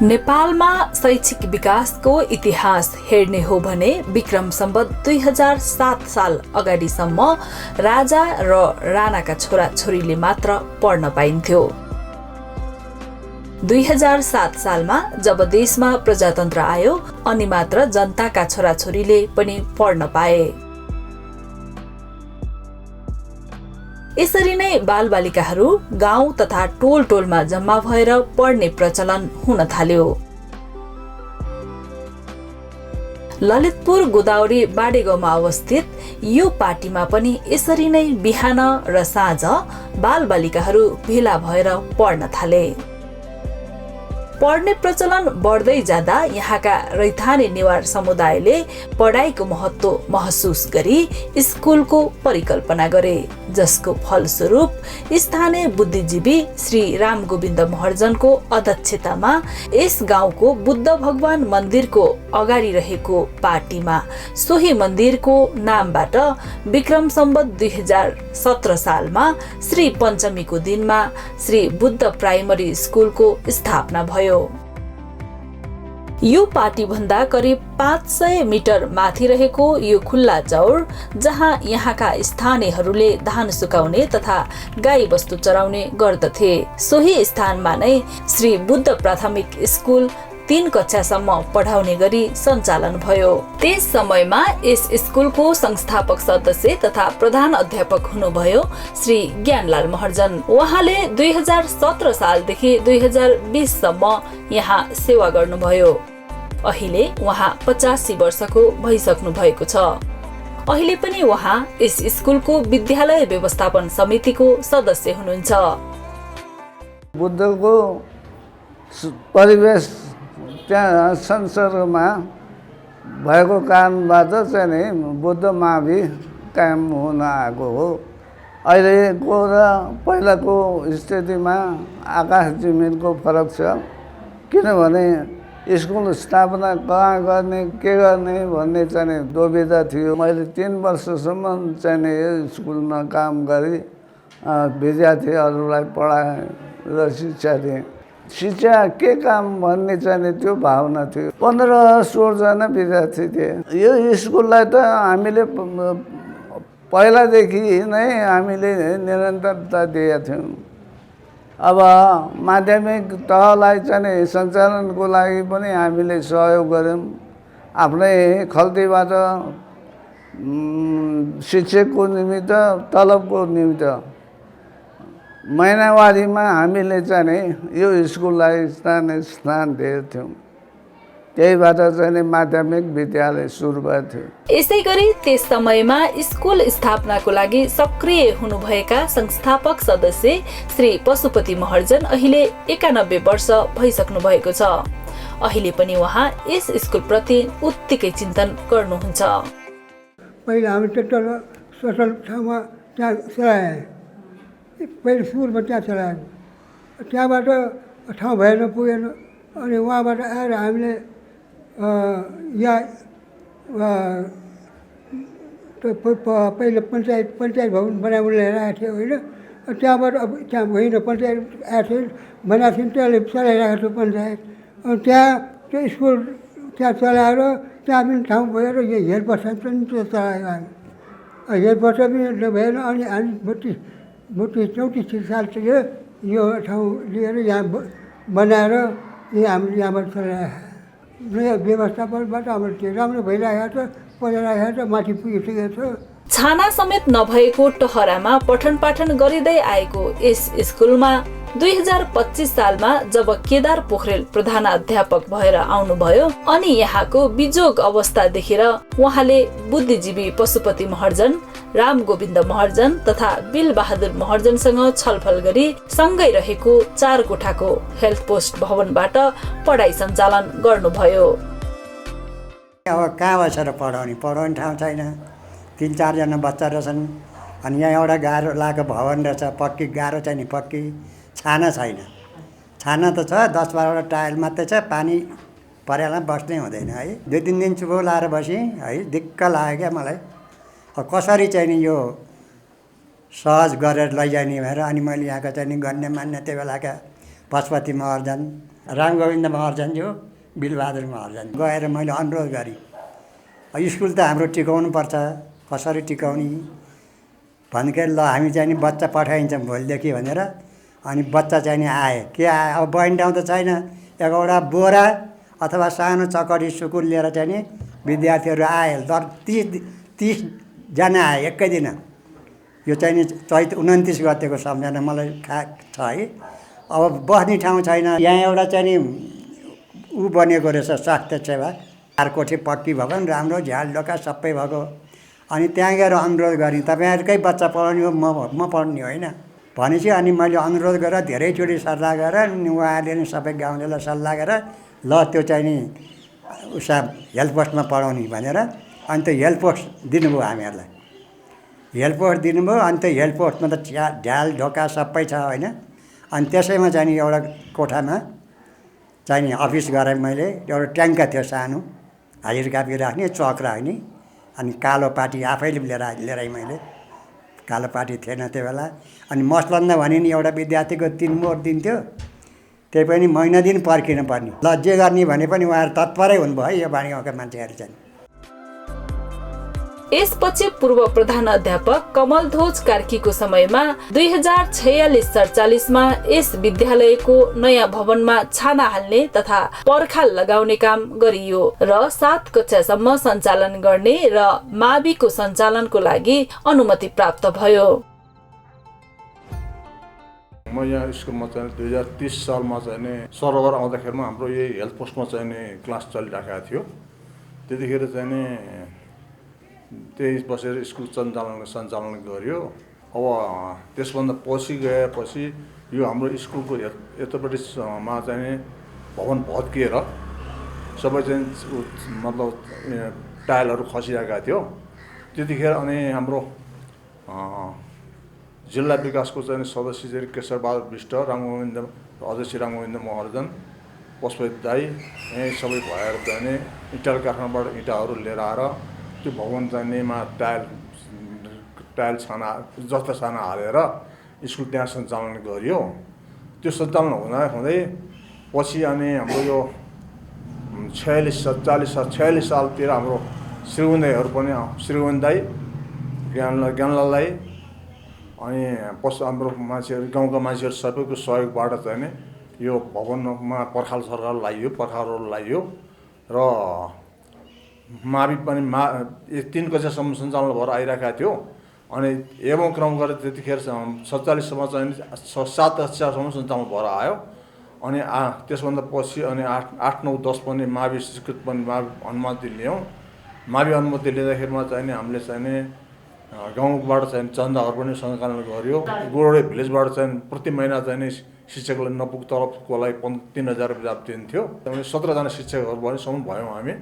नेपालमा शैक्षिक विकासको इतिहास हेर्ने हो भने विक्रम सम्वत 2007 साल अगाडिसम्म राजा र राणाका छोराछोरीले मात्र पढ्न पाइन्थ्यो। 2007 सालमा जब देशमा प्रजातन्त्र आयो अनि मात्र जनताका छोराछोरीले पनि पढ्न पाए। यसरी नै बालबालिकाहरू गाउँ तथा टोल टोलमा जम्मा भएर पढ्ने प्रचलन हुन थाल्यो। ललितपुर गोदावरी बाडेगाउँमा अवस्थित यो पार्टीमा पनि यसरी नै बिहान र साँझ बालबालिकाहरू भेला भएर पढ्न थाले। पढ्ने प्रचलन बढ्दै जाँदा यहाँका रैथाने नेवार समुदायले पढाइको महत्त्व महसुस गरी स्कुलको परिकल्पना गरे, जसको फलस्वरूप स्थानीय बुद्धिजीवी श्री रामगोविन्द महर्जनको अध्यक्षतामा यस गाउँको बुद्ध भगवान मन्दिरको अगाडि रहेको पार्टीमा सोही मन्दिरको नामबाट विक्रम सम्वत 2017 सालमा श्री पञ्चमीको दिनमा श्री बुद्ध प्राइमरी स्कुलको स्थापना भयो। यो पार्टी भन्दा करिब 500 मिटर माथि रहेको यो खुल्ला चौर, जहाँ यहाँका स्थानीयहरूले धान सुकाउने तथा गाई बस्तु चराउने गर्दथे, सोही स्थानमा नै श्री बुद्ध प्राथमिक स्कुल 3 कक्षासम्म पढाउने गरी सञ्चालन भयो। त्यस समयमा यस स्कुलको संस्थापक सदस्य तथा प्रधान अध्यापक हुनुभयो श्री ज्ञानलाल महर्जन। उहाँले 2017 सालदेखि 2020 सम्म यहाँ सेवा गर्नुभयो। अहिले उहाँ 85 वर्षको भइसक्नु भएको छ। अहिले पनि उहाँ यस स्कुलको विद्यालय व्यवस्थापन समितिको सदस्य हुनुहुन्छ। बुद्धको परिवेश त्यहाँ संसारमा भएको कारणबाट चाहिँ नि बुद्ध मावि कायम हुन आएको हो। अहिलेको र पहिलाको स्थितिमा आकाश जमिनको फरक छ। किनभने स्कुल स्थापना कहाँ गर्ने के गर्ने भन्ने चाहिँ दुविधा थियो। मैले 3 वर्षसम्म चाहिँ यो स्कुलमा काम गरेँ, विद्यार्थीहरूलाई पढाएँ र शिक्षा दिएँ। शिक्षा के काम भन्ने चाहिँ त्यो भावना थियो। 15-16 जना विद्यार्थी थिए। यो स्कुललाई त हामीले पहिलादेखि नै हामीले निरन्तरता दिएका थियौँ। अब माध्यमिक तहलाई चाहिँ सञ्चालनको लागि पनि हामीले सहयोग गऱ्यौँ। आफ्नै खल्तीबाट शिक्षकको निमित्त तलबको निमित्त महिनावारीमा हामीले चाहिँ यो स्कुललाई स्थान दिएका थियौँ। त्यहीबाट चाहिँ माध्यमिक विद्यालय सुरु भएको थियो। यसै गरी त्यस समयमा स्कुल स्थापनाको लागि सक्रिय हुनुभएका संस्थापक सदस्य श्री पशुपति महर्जन अहिले 91 वर्ष भइसक्नु भएको छ। अहिले पनि उहाँ यस स्कुलप्रति उत्तिकै चिन्तन गर्नुहुन्छ। पहिला हामी टोटल सोसल ठाउँमा त्यहाँ चलाए, पहिले सुरुमा त्यहाँ चलाएको, त्यहाँबाट ठाउँ भएन पुगेन। अनि उहाँबाट आएर हामीले यहाँ पहिला पञ्चायत भवन बनाउनु लिएर आएको थियो होइन। त्यहाँबाट अब त्यहाँ होइन पञ्चायत आएको थियो बनाएको थियो, त्यसले चलाइरहेको थियो पञ्चायत। अनि त्यहाँ त्यो स्कुल त्यहाँ चलाएर त्यहाँ पनि ठाउँ भएर यो हेड बस्दा पनि त्यो चलायो हामी। हेड बस्दा पनि नभएन। अनि हामी 32-34 सालतिर यो ठाउँ लिएर यहाँ बनाएर हामीले यहाँबाट चलाएको। व्यवस्थापनबाट हाम्रो त्यो राम्रो भइरहेको छ, पढिरहेको छ, माथि पुगिसकेको छ। छाना समेत नभएको टहरामा पठन पाठन गरिँदै आएको यस स्कुलमा 2025 सालमा जब केदार पोखरेल प्रधानाध्यापक भएर आउनुभयो अनि यहाँको बिजोग अवस्था देखेर उहाँले बुद्धिजीवी पशुपति महर्जन, रामगोविन्द महर्जन तथा बिलबहादुर महर्जनसँग छलफल गरी सँगै रहेको 4 कोठाको हेल्थ पोस्ट भवनबाट पढाइ सञ्चालन गर्नुभयो। अब कहाँ बसेर पढाउने ठाउँ छैन। 3-4 जना बच्चा रहेछन्। अनि यहाँ एउटा गाह्रो लागेको भवन रहेछ, पक्की गाह्रो चाहिँ नि पक्की, छाना छैन। छाना त छ, 10-12वटा टायल मात्रै छ, पानी परेला बस्नै हुँदैन है। 2-3 दिन चुपो लाएर बसेँ है, दिक्क लाग्यो क्या मलाई। कसरी चाहिँ नि यो सहज गरेर लैजाने भएर अनि मैले यहाँका चाहिँ नि गण्यमान्य त्यो बेलाका पशुपति महर्जन, रामगोविन्द महर्जनज्यू, बिलबहादुर महर्जन गएर मैले अनुरोध गरेँ स्कुल त हाम्रो टिकाउनुपर्छ, कसरी टिकाउने भन्दाखेरि ल हामी चाहिँ नि बच्चा पठाइन्छौँ भोलिदेखि भनेर। अनि बच्चा चाहिँ नि आए, के आए अब बहिनी ठाउँ त छैन, एकवटा बोरा अथवा सानो चकडी सुकुल लिएर चाहिँ नि विद्यार्थीहरू आए। तर 30जना आए एकै दिन। यो चाहिँ नि चैत 29 गतेको सम्झना मलाई छ है। अब बस्ने ठाउँ छैन। यहाँ एउटा चाहिँ नि ऊ बनेको रहेछ स्वास्थ्य सेवा, 4 कोठी पक्की भएको पनि राम्रो, झ्याल ढोका सबै भएको। अनि त्यहाँ गएर अनुरोध गरेँ तपाईँहरूकै बच्चा पढाउने हो, म पढ्ने होइन भनेपछि। अनि मैले अनुरोध गरेर धेरैचोटि सल्लाह गरेर उहाँहरूले नि सबै गाउँलेलाई सल्लाह गरेर ल त्यो चाहिँ नि उसा हेल्थ पोस्टमा पढाउने भनेर अनि त्यो हेल्थ पोस्ट दिनुभयो हामीहरूलाई। हेल्थ पोस्ट दिनुभयो। अनि त्यो हेल्थ पोस्टमा त ढ्याल ढोका सबै छ होइन। अनि त्यसैमा चाहिँ नि एउटा कोठामा चाहिँ नि अफिस गरेँ मैले। एउटा ट्याङ्का थियो सानो, हाजिर कापी राख्ने, चक राख्ने। अनि कालो पाटी आफैले लिएर मैले, कालो पाटी थिएन त्यो बेला। अनि मसलन्द भने नि एउटा विद्यार्थीको 3 मोहर दिन्थ्यो, त्यही पनि महिना दिन पर्खिनु पर्ने। ल जे गर्ने भने पनि उहाँहरू तत्परै हुनुभयो यो बाणीगाउँका मान्छेहरू चाहिँ। यसपछि पूर्व प्रधान अध्यापक कमलध्वज कार्कीको समयमा 2046-47 मा यस विद्यालयको नयाँ भवनमा छाना हाल्ने तथा पर्खाल लगाउने काम गरियो र 7 कक्षासम्म सञ्चालन गर्ने र माविको सञ्चालनको लागि अनुमति प्राप्त भयो। म यहाँ स्कुलमा चाहिँ 2030 सालमा चाहिँ नि सर्भर आउँदाखेरिमा हाम्रो यही हेल्थ पोस्टमा चाहिँ नि क्लास चलिराखेको थियो। त्यतिखेर चाहिँ नि त्यही बसेर स्कुल सञ्चालन गरियो। अब त्यसभन्दा पछि गएपछि यो हाम्रो स्कुलको यतापट्टिमा चाहिँ नि भवन भत्किएर सबै चाहिँ मतलब टाइलहरू खसिरहेका थियो। त्यतिखेर अनि हाम्रो जिल्ला विकासको चाहिँ सदस्य चाहिँ केशरबहादुर विष्ट, रामगोविन्द अध्यक्ष रामगोविन्द महर्जन, पशुपति दाई यहीँ सबै भएर चाहिँ नि इटाल कारखानाबाट इँटाहरू लिएर आएर त्यो भवन चाहिँ नेमा टाइल छाना जस्ता छाना हालेर स्कुल त्यहाँ सञ्चालन गरियो। त्यो सञ्चालन हुँदै पछि अनि हाम्रो यो 46 सालतिर हाम्रो श्रीगुन्दाईहरू पनि श्रीगुन्दाई ज्ञानलाललाई अनि हाम्रो मान्छेहरू गाउँका मान्छेहरू सबैको सहयोगबाट चाहिँ नि यो भवनमा पर्खाल सरकार लगाइयो, पर्खालहरू लगाइयो र मावि पनि 3 कक्षासम्म सञ्चालन भएर आइरहेको थियो। अनि एवं क्रम गरेर त्यतिखेर 47 सम्म चाहिँ 7 कक्षासम्म सञ्चालन भएर आयो। अनि त्यसभन्दा पछि अनि 8, 9, 10 पनि मावि स्वीकृत पनि मावि अनुमति लियौँ। मावि अनुमति लिँदाखेरिमा चाहिँ नि हामीले चाहिँ नि गाउँबाट चाहिँ चन्दाहरू पनि सङ्कलन गरियो। गोडे भिलेजबाट चाहिँ प्रति महिना चाहिँ नि शिक्षकलाई नपुग तलबको लागि 3,000 रुपियाँ दिन्थ्यो। त्यहाँदेखि 17जना शिक्षकहरू पनि सम्म भयौँ हामी।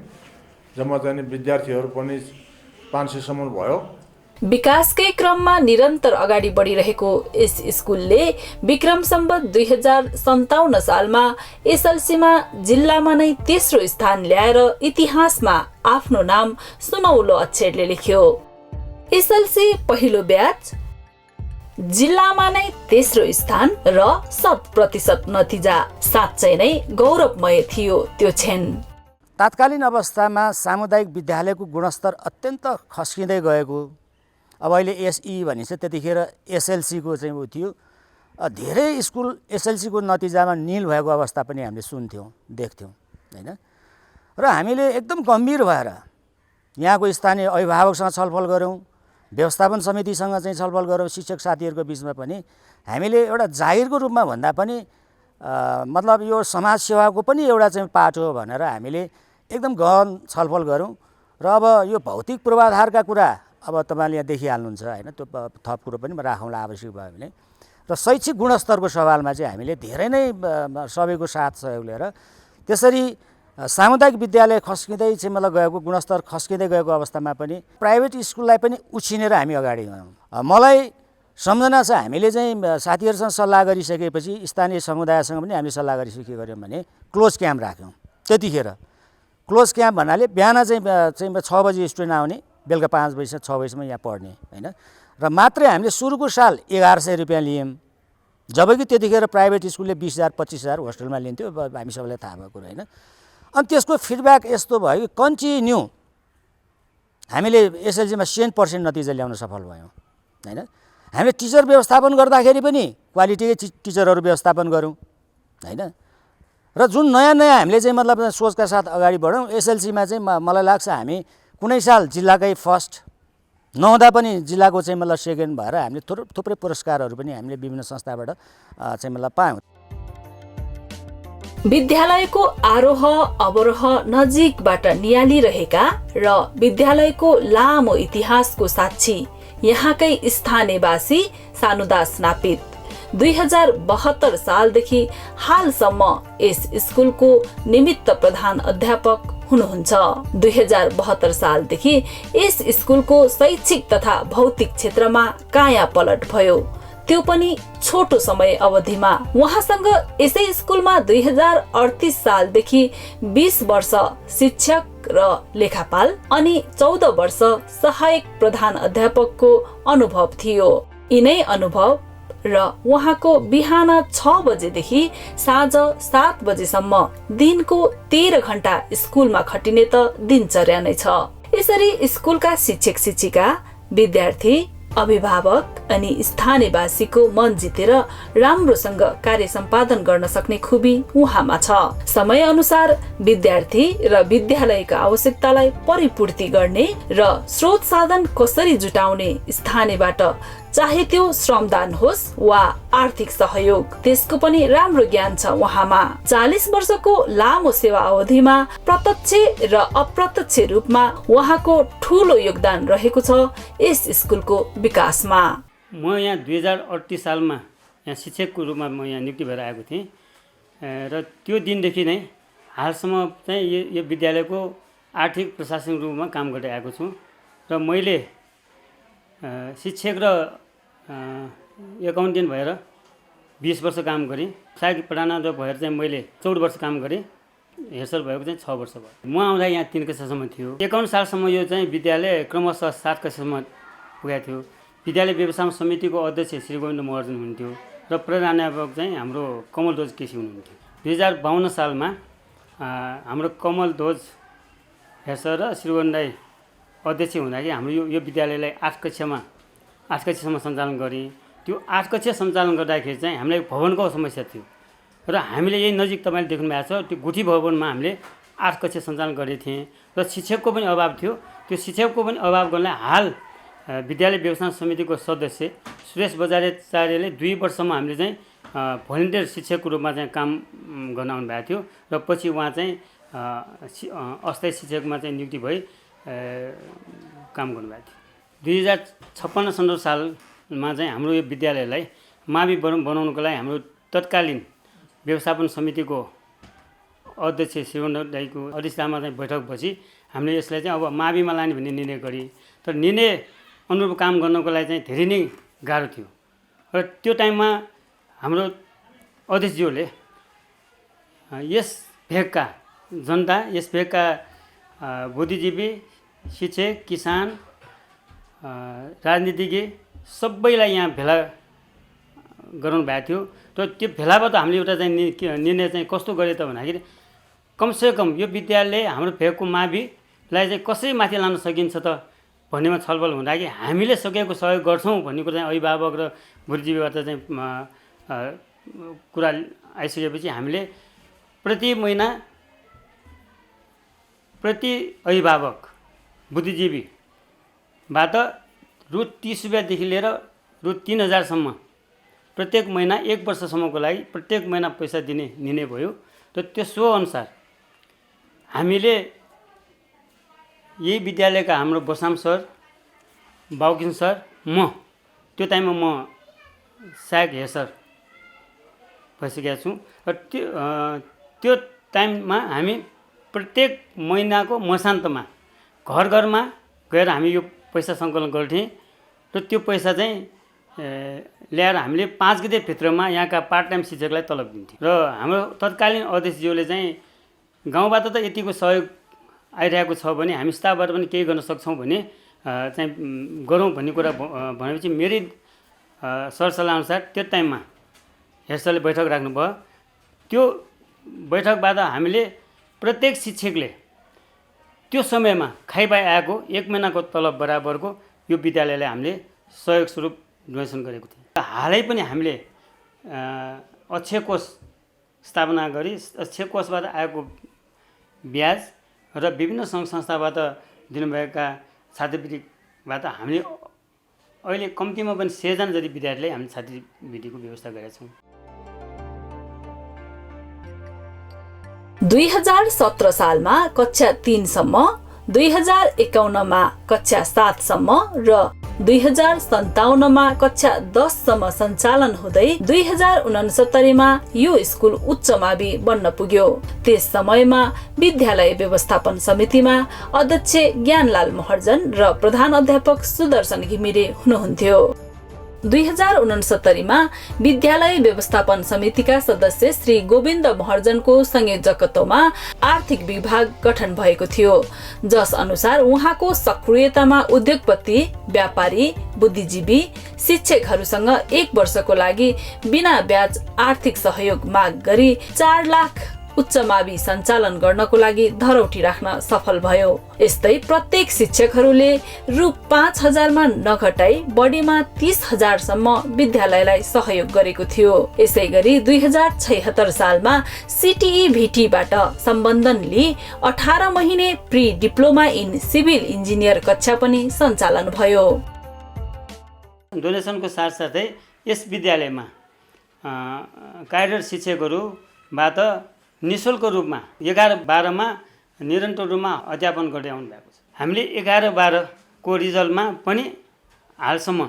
जम्मा चाहिँ विद्यार्थीहरू पनि 500 सम्म भयो। विकासकै क्रममा निरन्तर अगाडि बढिरहेको यस स्कुलले विक्रम सम्वत 2057 सालमा एसएलसीमा जिल्लामा नै तेस्रो स्थान ल्याएर इतिहासमा आफ्नो नाम सुनौलो अक्षरले लेख्यो। एसएलसी पहिलो ब्याच, जिल्लामा नै तेस्रो स्थान र 100% नतिजा। साँच्चै नै गौरवमय थियो त्यो क्षण। तात्कालीन अवस्थामा सामुदायिक विद्यालयको गुणस्तर अत्यन्त खस्किँदै गएको, अब अहिले एसई भनिन्छ, त्यतिखेर एसएलसीको चाहिँ ऊ थियो। धेरै स्कुल एसएलसीको नतिजामा निल भएको अवस्था पनि हामीले सुन्थ्यौँ, देख्थ्यौँ होइन। र हामीले एकदम गम्भीर भएर यहाँको स्थानीय अभिभावकसँग छलफल गऱ्यौँ, व्यवस्थापन समितिसँग चाहिँ छलफल गऱ्यौँ, शिक्षक साथीहरूको बिचमा पनि हामीले एउटा जागिरको रूपमा भन्दा पनि मतलब यो समाज सेवाको पनि एउटा चाहिँ पाठ हो भनेर हामीले एकदम गहन छलफल गऱ्यौँ। र अब यो भौतिक पूर्वाधारका कुरा अब तपाईँले यहाँ देखिहाल्नुहुन्छ होइन, त्यो थप कुरो पनि राखौँला आवश्यक भयो भने। र शैक्षिक गुणस्तरको सवालमा चाहिँ हामीले धेरै नै सबैको साथ सहयोग लिएर त्यसरी सामुदायिक विद्यालय खस्किँदै चाहिँ मतलब गएको, गुणस्तर खस्किँदै गएको अवस्थामा पनि प्राइभेट स्कुललाई पनि उछिनेर हामी अगाडि गयौँ। मलाई सम्झना छ, हामीले चाहिँ साथीहरूसँग सल्लाह गरिसकेपछि स्थानीय समुदायसँग पनि हामीले सल्लाह गरिसके के गर्यौँ भने क्लोज क्याम्प राख्यौँ। त्यतिखेर क्लोज क्याम्प भन्नाले बिहान चाहिँ 6 बजी स्टुडेन्ट आउने, बेलुका 5 बजीसम्म 6 बजीसम्म यहाँ पढ्ने होइन। र मात्रै हामीले सुरुको साल 1100 रुपियाँ लियौँ जबकि त्यतिखेर प्राइभेट स्कुलले 20,000 25,000 होस्टेलमा लिन्थ्यो, अब हामी सबैलाई थाहा भएको कुरा होइन। अनि त्यसको फिडब्याक यस्तो भयो कि कन्टिन्यू हामीले एसएलसीमा 100% नतिजा ल्याउन सफल भयौँ होइन। हामीले टिचर व्यवस्थापन गर्दाखेरि पनि क्वालिटीकै टिचरहरू व्यवस्थापन गऱ्यौँ होइन। र जुन नयाँ हामीले चाहिँ मतलब सोचका साथ अगाडि बढौँ, एसएलसीमा चाहिँ मलाई लाग्छ हामी कुनै साल जिल्लाकै फर्स्ट नहुँदा पनि जिल्लाको चाहिँ मतलब सेकेन्ड भएर हामीले थुप्रै पुरस्कारहरू पनि हामीले विभिन्न संस्थाबाट चाहिँ मतलब पायौँ। विद्यालयको आरोह अवरोह नजिकबाट नियालिरहेका र विद्यालयको लामो इतिहासको साक्षी यहाँकै स्थानीयवासी सानुदास नापित 2072 सालदेखि हालसम्म यस स्कुलको निमित्त प्रधान अध्यापक हुनुहुन्छ। 2072 सालदेखि यस स्कुलको शैक्षिक तथा भौतिक क्षेत्रमा काया पलट भयो, त्यो पनि छोटो समय अवधिमा। उहाँसँग यसै स्कुलमा 2038 सालदेखि 20 वर्ष शिक्षक र लेखापाल अनि 14 वर्ष सहायक प्रधान अध्यापकको अनुभव थियो। यिनै अनुभव र उहाँको बिहान 6 बजेदेखि साँझ 7 बजेसम्म दिनको 13 घण्टा स्कुलमा खटिने त दिनचर्या नै छ। यसरी स्कुलका शिक्षक शिक्षिका, विद्यार्थी, अभिभावक अनि स्थानीयवासीको मन जितेर राम्रोसँग कार्य सम्पादन गर्न सक्ने खुबी उहाँमा छ। समय अनुसार विद्यार्थी र विद्यालयका आवश्यकतालाई परिपूर्ति गर्ने र स्रोत साधन कसरी जुटाउने स्थानीयबाट चाहे त्यो श्रमदान होस् वा आर्थिक सहयोग, त्यसको पनि राम्रो ज्ञान छ उहाँमा। 40 वर्षको लामो सेवा अवधिमा प्रत्यक्ष र अप्रत्यक्ष रूपमा उहाँको ठूलो योगदान रहेको छ यस स्कुलको विकासमा। म यहाँ 2038 सालमा यहाँ शिक्षकको रूपमा म यहाँ नियुक्ति भएर आएको थिएँ र त्यो दिनदेखि नै हालसम्म चाहिँ यो विद्यालयको आर्थिक प्रशासनिक रूपमा काम गर्दै आएको छु र मैले शिक्षक र एकाउन्टेन्ट भएर 20 वर्ष काम गरेँ। सहायक प्रधानाध्यापक भएर चाहिँ मैले 14 वर्ष काम गरेँ। हेरसर भएको चाहिँ 6 वर्ष भयो। म आउँदा यहाँ 3 कक्षासम्म थियो। 51 सालसम्म यो चाहिँ विद्यालय क्रमशः 7 कक्षासम्म पुगेको थियो। विद्यालय व्यवस्थापन समितिको अध्यक्ष श्री गोविन्द महर्जन हुनुहुन्थ्यो र प्रधानाध्यापक चाहिँ हाम्रो कमलध्वज केसी हुनुहुन्थ्यो। 2052 सालमा हाम्रो कमलध्वज हेरसर र श्री गोविन्द दाई अध्यक्ष हुँदाखेरि हाम्रो यो विद्यालयलाई 8 कक्षासम्म सञ्चालन गरेँ। त्यो 8 कक्षा सञ्चालन गर्दाखेरि चाहिँ हामीलाई भवनको समस्या थियो र हामीले यही नजिक तपाईँले देख्नु भएको छ त्यो गुठी भवनमा हामीले 8 कक्षा सञ्चालन गरेको थिएँ र शिक्षकको पनि अभाव थियो। त्यो शिक्षकको पनि अभाव गर्नलाई हाल विद्यालय व्यवस्थापन समितिको सदस्य सुरेश बजाचार्यले 2 वर्षमा हामीले चाहिँ भोलिन्टियर शिक्षकको रूपमा चाहिँ काम गर्न आउनु भएको थियो र पछि उहाँ चाहिँ अस्थायी शिक्षकमा चाहिँ नियुक्ति भई काम गर्नुभएको थियो। 2056 सालमा चाहिँ हाम्रो यो विद्यालयलाई मावि बनाउनुको लागि हाम्रो तत्कालीन व्यवस्थापन समितिको अध्यक्ष श्रीगोविन्द दाईको अध्यक्षतामा चाहिँ बैठक बसी हामीले यसलाई चाहिँ अब माविमा लाने भन्ने निर्णय गरेँ। तर निर्णय अनुरूप काम गर्नको लागि चाहिँ धेरै नै गाह्रो थियो र त्यो टाइममा हाम्रो अध्यक्षज्यूले यस भेगका जनता, यस भेगका बुद्धिजीवी, शिक्षक, किसान, राजनीतिज्ञ सबैलाई यहाँ भेला गराउनु भएको थियो। र त्यो भेलाबाट हामीले एउटा चाहिँ निर्णय चाहिँ कस्तो गरे त भन्दाखेरि कमसेकम यो विद्यालय हाम्रो भेगको माविलाई चाहिँ कसरी माथि लान सकिन्छ त भन्नेमा छलफल हुँदाखेरि हामीले सकेको सहयोग गर्छौँ भन्ने कुरा चाहिँ अभिभावक र बुद्धिजीवीबाट चाहिँ कुरा आइसकेपछि हामीले प्रति महिना प्रति अभिभावक बुद्धिजीवीबाट रु 30 रुपियाँदेखि लिएर रु 3000सम्म प्रत्येक महिना 1 वर्षसम्मको लागि प्रत्येक महिना पैसा दिने निर्णय भयो। र त्यसो अनुसार हामीले यही विद्यालयका हाम्रो बसाम सर, बाउकिन सर, म त्यो टाइममा म सहायक हेरसर भइसकेको छु र त्यो टाइममा हामी प्रत्येक महिनाको मसान्तमा घर घरमा गएर हामी यो पैसा सङ्कलन गर्थेँ र त्यो पैसा चाहिँ ल्याएर हामीले 5 गते भित्रमा यहाँका पार्ट टाइम शिक्षकलाई तलब दिन्थ्यौँ र हाम्रो तत्कालीन अध्यक्षज्यूले चाहिँ गाउँबाट त यतिको सहयोग आइरहेको छ भने हामी स्टाफबाट पनि केही गर्न सक्छौँ भने चाहिँ गरौँ भन्ने कुरा भनेपछि मेरै सरसल्लाह अनुसार त्यो टाइममा हेड सरले बैठक राख्नुभयो। त्यो बैठकबाट हामीले प्रत्येक शिक्षकले त्यो समयमा खाइपाइ आएको 1 महिनाको तलब बराबरको यो विद्यालयलाई हामीले सहयोग स्वरूप डोनेसन गरेको थियौँ। हालै पनि हामीले अक्षय कोष स्थापना गरी अक्षय कोषबाट आएको ब्याज र विभिन्न सङ्घ संस्थाबाट दिनुभएका छात्रवृत्तिबाट हामीले अहिले कम्तीमा पनि 100 जना जति विद्यार्थीलाई हामीले छात्रवृत्तिको व्यवस्था गरेका छौँ। 2017 सालमा कक्षा 3 सम्म, 2051 मा कक्षा 7 सम्म र 2057 मा कक्षा 10 सम्म सञ्चालन हुँदै 2069 मा यो स्कुल उच्च मावि बन्न पुग्यो। त्यस समयमा विद्यालय व्यवस्थापन समितिमा अध्यक्ष ज्ञानलाल महर्जन र प्रधान अध्यापक सुदर्शन घिमिरे हुनुहुन्थ्यो। 2069 मा विद्यालय व्यवस्थापन समितिका सदस्य श्री गोविन्द महर्जनको संयोजकत्वमा आर्थिक विभाग गठन भएको थियो, जस अनुसार उहाँको सक्रियतामा उद्योगपति, व्यापारी, बुद्धिजीवी, शिक्षकहरूसँग 1 वर्षको लागि बिना ब्याज आर्थिक सहयोग माग गरी 4 लाख उच्च मावि सञ्चालन गर्नको लागि धरौटी राख्न सफल भयो। यस्तै प्रत्येक शिक्षकहरूले रु 5,000 मा नघटाई बढीमा 30,000 सम्म विद्यालयलाई सहयोग गरेको थियो। यसै गरी 2076 सालमा CTE-VT बाट सम्बन्धन लिई 18 महिने pre diploma in civil engineer कक्षा पनि सञ्चालन भयो। डोनेसनको साथसाथै यस विद्यालयमा कार्यरत शिक्षकहरूबाट निःशुल्क रूपमा 11-12 मा निरन्तर रूपमा अध्यापन गर्दै आउनु भएको छ। हामीले 11-12 को रिजल्टमा पनि हालसम्म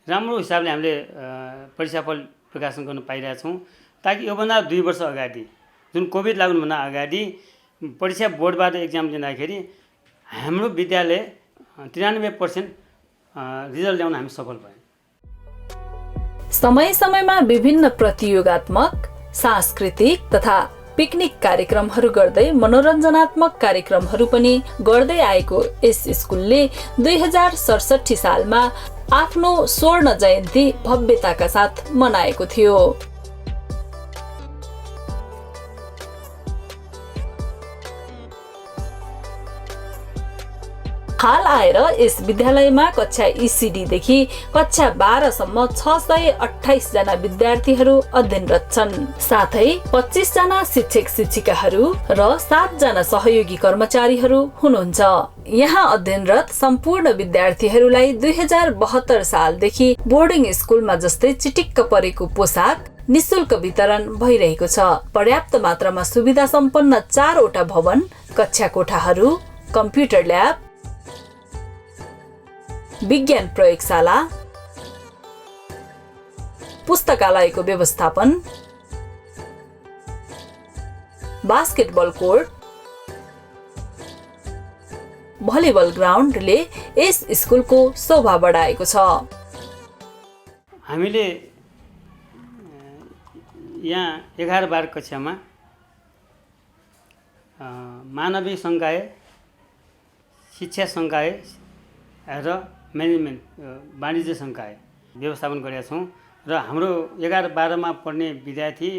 राम्रो हिसाबले हामीले परीक्षाफल प्रकाशन गर्न पाइरहेका छौँ, ताकि योभन्दा 2 वर्ष अगाडि जुन कोभिड लाग्नुभन्दा अगाडि परीक्षा बोर्डबाट एक्जाम दिँदाखेरि हाम्रो विद्यालय 93% रिजल्ट ल्याउन हामी सफल भयौँ। समय समयमा विभिन्न प्रतियोगात्मक, सांस्कृतिक तथा पिकनिक कार्यक्रमहरू गर्दै मनोरञ्जनात्मक कार्यक्रमहरू पनि गर्दै आएको यस स्कुलले 2067 सालमा आफ्नो स्वर्ण जयन्ती भव्यताका साथ मनाएको थियो। हाल आएर यस विद्यालयमा कक्षा ECD देखि कक्षा 12 सम्म 628 जना विद्यार्थीहरू अध्ययनरत छन्। साथै 25 जना शिक्षक शिक्षिकाहरू र 7 जना सहयोगी कर्मचारीहरू हुनुहुन्छ। यहाँ अध्ययनरत सम्पूर्ण विद्यार्थीहरूलाई 2072 सालदेखि बोर्डिङ स्कुलमा जस्तै चिटिक्क परेको पोसाक निःशुल्क वितरण भइरहेको छ। पर्याप्त मात्रामा सुविधा सम्पन्न 4 वटा भवन, कक्षा कोठाहरू, कम्प्युटर ल्याब, विज्ञान प्रयोगशाला, पुस्तकालयको व्यवस्थापन, बास्केटबल कोर्ट, भलिबल ग्राउन्डले यस स्कुलको शोभा बढाएको छ। हामीले यहाँ 11-12 कक्षामा मानवीय सङ्काय, शिक्षा सङ्काय र म्यानेजमेन्ट वाणिज्य सङ्काय व्यवस्थापन गरेका छौँ र हाम्रो 11-12 मा पढ्ने विद्यार्थी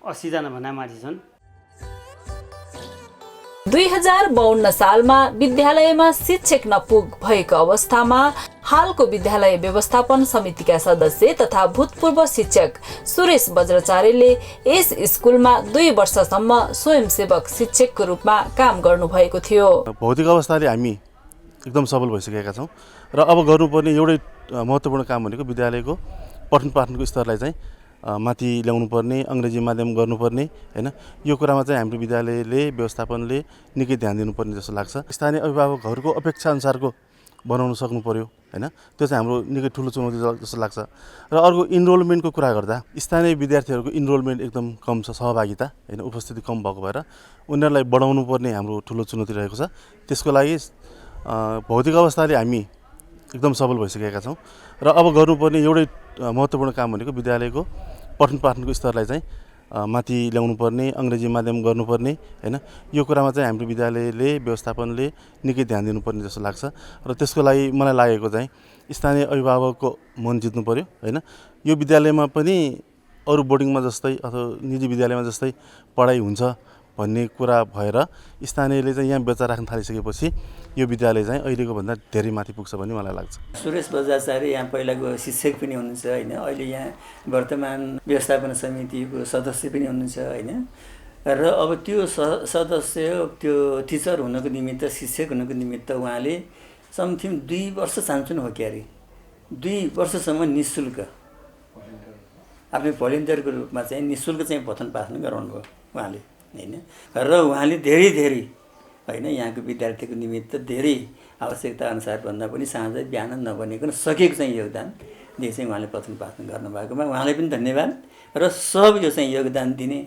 80 जना भन्दा माथि छन्। 2052 सालमा विद्यालयमा शिक्षक नपुग भएको अवस्थामा हालको विद्यालय व्यवस्थापन समितिका सदस्य तथा भूतपूर्व शिक्षक सुरेश बज्राचार्यले यस स्कुलमा 2 वर्षसम्म स्वयंसेवक शिक्षकको रूपमा काम गर्नुभएको थियो। भौतिक अवस्थाले हामी एकदम सफल भइसकेका छौँ र अब गर्नुपर्ने एउटै महत्त्वपूर्ण काम भनेको विद्यालयको पठन पाठनको स्तरलाई चाहिँ माथि ल्याउनु पर्ने, अङ्ग्रेजी माध्यम गर्नुपर्ने हैन, यो कुरामा चाहिँ हाम्रो विद्यालयले व्यवस्थापनले निकै ध्यान दिनुपर्ने जस्तो लाग्छ। स्थानीय अभिभावकहरूको अपेक्षा अनुसारको बनाउन सक्नु पर्यो हैन, त्यो चाहिँ हाम्रो निकै ठुलो चुनौती जस्तो लाग्छ। र अर्को इनरोलमेन्टको कुरा गर्दा स्थानीय विद्यार्थीहरूको इनरोलमेन्ट एकदम कम छ, सहभागिता हैन, उपस्थिति कम भएको भएर उनीहरूलाई बढाउनु पर्ने हाम्रो ठुलो चुनौती रहेको छ। त्यसको लागि भौतिक अवस्थाले हामी एकदम सफल भइसकेका छौँ र अब गर्नुपर्ने एउटै महत्त्वपूर्ण काम भनेको विद्यालयको पठन पाठनको स्तरलाई चाहिँ माथि ल्याउनु पर्ने, अङ्ग्रेजी माध्यम गर्नुपर्ने हैन, यो कुरामा चाहिँ हाम्रो विद्यालयले व्यवस्थापनले निकै ध्यान दिनुपर्ने जस्तो लाग्छ। र त्यसको लागि मलाई लागेको चाहिँ स्थानीय अभिभावकको मन जित्नु पर्यो हैन। यो विद्यालयमा पनि अरू बोर्डिङमा जस्तै अथवा निजी विद्यालयमा जस्तै पढाइ हुन्छ भन्ने कुरा भएर स्थानीयले चाहिँ यहाँ बच्चा राख्न थालिसकेपछि यो विद्यालय चाहिँ अहिलेको भन्दा धेरै माथि पुग्छ भन्ने मलाई लाग्छ। सुरेश बजाचार्य यहाँ पहिलाको शिक्षक पनि हुनुहुन्छ होइन, अहिले यहाँ वर्तमान व्यवस्थापन समितिको सदस्य पनि हुनुहुन्छ होइन। र अब त्यो सदस्य त्यो टिचर हुनको निमित्त शिक्षक हुनको निमित्त उहाँले समथिङ 2 वर्ष चाहन्छन् हो क्यारे 2 वर्षसम्म निःशुल्क आफ्नो भलिन्टियरको रूपमा चाहिँ निःशुल्क चाहिँ पठन पाठन गराउनु भयो उहाँले होइन। र उहाँले धेरै होइन यहाँको विद्यार्थीको निमित्त धेरै आवश्यकता अनुसार भन्दा पनि साँझ बिहान नबनेको सकेको चाहिँ योगदान दिए चाहिँ उहाँले पठन पाठन गर्नुभएकोमा उहाँलाई पनि धन्यवाद। र सब यो चाहिँ योगदान दिने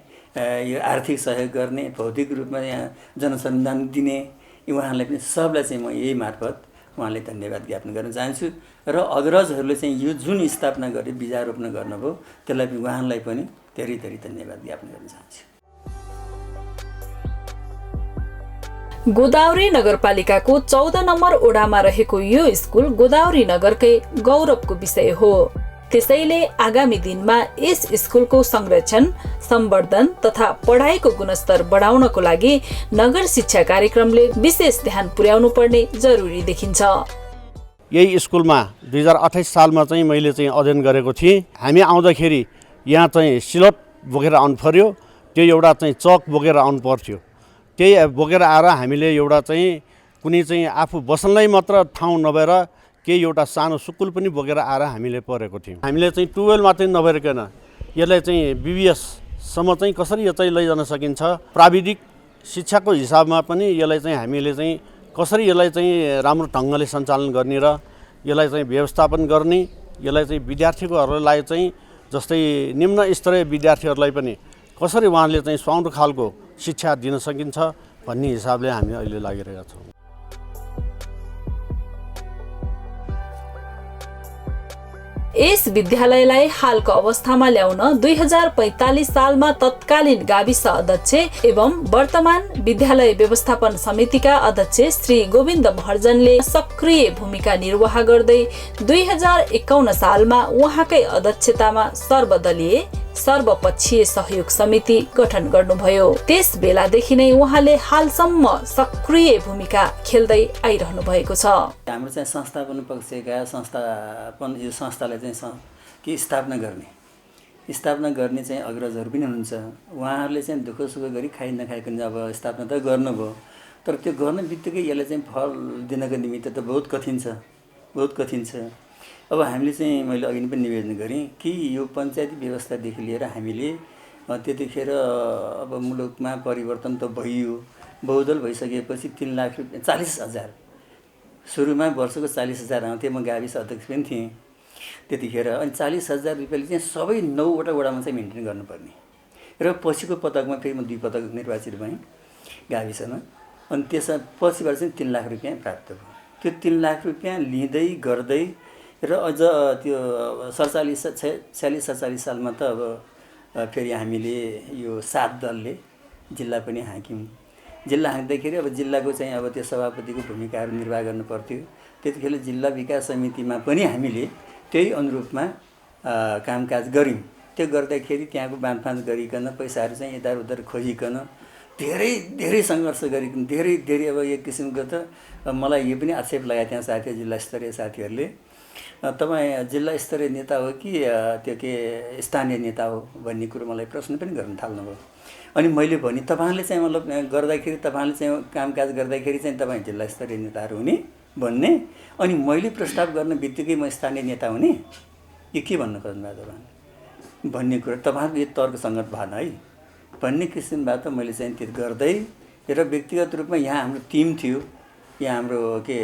यो आर्थिक सहयोग गर्ने भौतिक रूपमा यहाँ जनसन्धान दिने उहाँलाई पनि सबलाई चाहिँ म यही मार्फत उहाँलाई धन्यवाद ज्ञापन गर्न चाहन्छु। र अग्रजहरूले चाहिँ यो जुन स्थापना गरे बीजारोपण गर्नुभयो त्यसलाई पनि उहाँलाई पनि धेरै धन्यवाद ज्ञापन गर्न चाहन्छु। गोदावरी नगरपालिकाको 14 नम्बर ओडामा रहेको यो स्कुल गोदावरी नगरकै गौरवको विषय हो। त्यसैले आगामी दिनमा यस स्कुलको संरक्षण, सम्वर्धन तथा पढाइको गुणस्तर बढाउनको लागि नगर शिक्षा कार्यक्रमले विशेष ध्यान पुर्याउनु पर्ने जरुरी देखिन्छ। यही स्कुलमा 2028 सालमा चाहिँ मैले चाहिँ अध्ययन गरेको थिएँ। हामी आउँदाखेरि यहाँ चाहिँ सिलट बोकेर आउनु पर्यो, त्यो एउटा चाहिँ चक बोकेर आउनु पर्थ्यो। त्यही बोकेर आएर हामीले एउटा चाहिँ कुनै चाहिँ आफू बस्नलाई मात्र ठाउँ नभएर केही एउटा सानो स्कुल पनि बोकेर आएर हामीले पढेको थियौँ। हामीले चाहिँ 12 मात्रै नभइकन यसलाई चाहिँ BBSसम्म चाहिँ कसरी यो चाहिँ लैजान सकिन्छ, प्राविधिक शिक्षाको हिसाबमा पनि यसलाई चाहिँ हामीले चाहिँ कसरी यसलाई चाहिँ राम्रो ढङ्गले सञ्चालन गर्ने र यसलाई चाहिँ व्यवस्थापन गर्ने, यसलाई चाहिँ विद्यार्थीहरूलाई चाहिँ जस्तै निम्न स्तरीय विद्यार्थीहरूलाई पनि कसरी उहाँले चाहिँ सुहाउँदो खालको शिक्षा दिन सकिन्छ भन्ने हिसाबले हामी अहिले लागिरहेका छौँ। यस विद्यालयलाई हालको अवस्थामा ल्याउन 2045 सालमा तत्कालीन गाविस अध्यक्ष एवं वर्तमान विद्यालय व्यवस्थापन समितिका अध्यक्ष श्री गोविन्द महर्जनले सक्रिय भूमिका निर्वाह गर्दै 2051 सालमा उहाँकै अध्यक्षतामा सर्वदलीय सर्वपक्षीय सहयोग समिति गठन गर्नुभयो। त्यस बेलादेखि नै उहाँले हालसम्म सक्रिय भूमिका खेल्दै आइरहनु भएको छ। हाम्रो चाहिँ संस्थापन पक्षका यो संस्थालाई चाहिँ के स्थापना गर्ने चाहिँ अग्रजहरू पनि हुनुहुन्छ। उहाँहरूले चाहिँ दुःख सुख गरी खाइ नखाइकन अब स्थापना त गर्नुभयो, तर त्यो गर्ने बित्तिकै यसलाई चाहिँ फल दिनको निमित्त त बहुत कठिन छ। अब हामीले चाहिँ मैले अघि पनि निवेदन गरेँ कि यो पञ्चायती व्यवस्थादेखि लिएर हामीले त्यतिखेर अब मुलुकमा परिवर्तन त भइयो, बहुदल भइसकेपछि 3 लाख रुपियाँ 40,000 सुरुमा वर्षको 40,000 आउँथे। म गाविस अध्यक्ष पनि थिएँ त्यतिखेर। अनि 40,000 रुपियाँले चाहिँ सबै 9वटा वडामा चाहिँ मेन्टेन गर्नुपर्ने र पछिको पटकमा फेरि म 2 पटक निर्वाचित भएँ गाविसमा। अनि त्यसमा पछिबाट चाहिँ 3 लाख रुपियाँ प्राप्त भयो। त्यो 3 लाख रुपियाँ लिँदै गर्दै र अझ त्यो 46-47 सालमा त अब फेरि हामीले यो 7 दलले जिल्ला पनि हाँक्यौँ। जिल्ला हाँक्दाखेरि अब जिल्लाको चाहिँ अब त्यो सभापतिको भूमिकाहरू निर्वाह गर्नु पर्थ्यो। त्यतिखेर जिल्ला विकास समितिमा पनि हामीले त्यही अनुरूपमा कामकाज गऱ्यौँ। त्यो गर्दाखेरि त्यहाँको बाँडफाँड गरिकन पैसाहरू चाहिँ यताउता खोजिकन धेरै सङ्घर्ष गरिकन धेरै अब एक किसिमको त मलाई यो पनि आक्षेप लगाए त्यहाँ साथीहरू जिल्ला स्तरीय साथीहरूले, तपाईँ जिल्ला स्तरीय नेता हो कि त्यो के स्थानीय नेता हो भन्ने कुरो मलाई प्रश्न पनि गर्न थाल्नुभयो। अनि मैले भने तपाईँहरूले चाहिँ मतलब गर्दाखेरि तपाईँहरूले चाहिँ कामकाज गर्दाखेरि चाहिँ तपाईँ जिल्ला स्तरीय नेताहरू हुने भन्ने, अनि मैले प्रस्ताव गर्ने बित्तिकै म स्थानीय नेता हुने, यो के भन्नु खोज्नुभयो तपाईँ भन्ने कुरा तपाईँहरूको यो तर्कसङ्गत भएन है भन्ने किसिमबाट मैले चाहिँ त्यो गर्दै र व्यक्तिगत रूपमा यहाँ हाम्रो टिम थियो। यहाँ हाम्रो के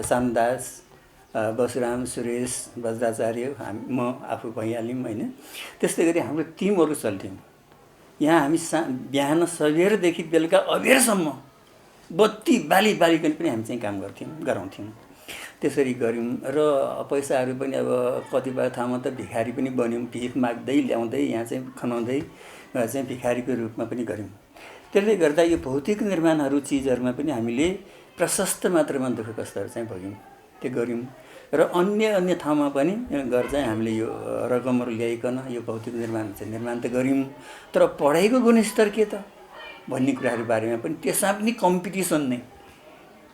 सामदास, बसुराम, सुरेश, वज्राचार्य, म आफू भइहाल्यौँ होइन। त्यस्तै गरी हाम्रो टिमहरू चल्थ्यौँ। यहाँ हामी बिहान सबेरदेखि बेलुका अबेरसम्म बत्ती बालिकन पनि हामी चाहिँ काम गराउँथ्यौँ। त्यसरी गऱ्यौँ र पैसाहरू पनि अब कतिपय ठाउँमा त भिखारी पनि बन्यौँ। भिख माग्दै ल्याउँदै यहाँ चाहिँ खनाउँदै चाहिँ भिखारीको रूपमा पनि गऱ्यौँ। त्यसले गर्दा यो भौतिक निर्माणहरू चिजहरूमा पनि हामीले प्रशस्त मात्रामा दुःख कष्टहरू चाहिँ भोग्यौँ। त्यो गऱ्यौँ। र अन्य ठाउँमा पनि गएर चाहिँ हामीले यो रकमहरू ल्याइकन यो भौतिक निर्माण त गऱ्यौँ, तर पढाइको गुणस्तर के त भन्ने कुराहरू बारेमा पनि त्यसमा पनि कम्पिटिसन नै